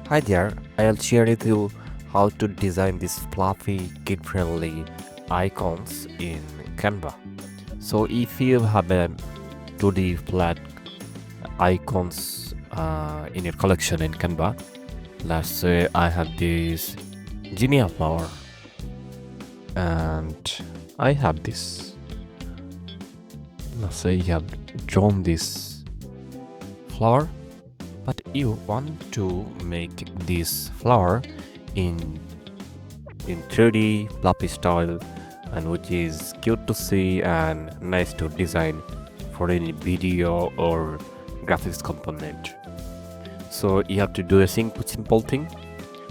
Hi there, I'll share with you how to design these fluffy, kid-friendly icons in Canva. So if you have a 2D flat icons in your collection in Canva, let's say I have this genia flower and I have this. Let's say you have drawn this flower, but you want to make this flower in 3D fluffy style, and which is cute to see and nice to design for any video or graphics component. So you have to do a simple thing.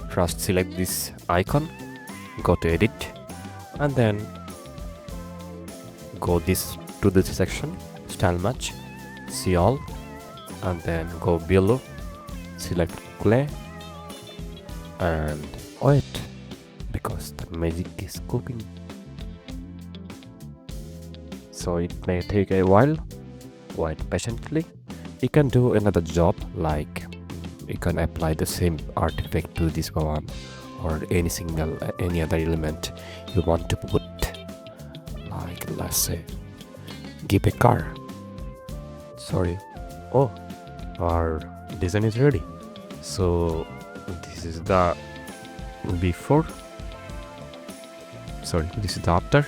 First select this icon, go to edit, and then go to this section, style match, see all, and then go below, select clay, and wait, because the magic is cooking. So it may take a while. Wait patiently. You can do another job, like you can apply the same artifact to this one or any other element you want to put, like let's say give a car. Sorry. Oh, our design is ready. So this is the before, sorry, this is the after,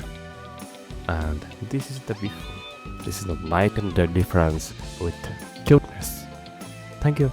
and this is the before. This is the night and day difference with cuteness. Thank you.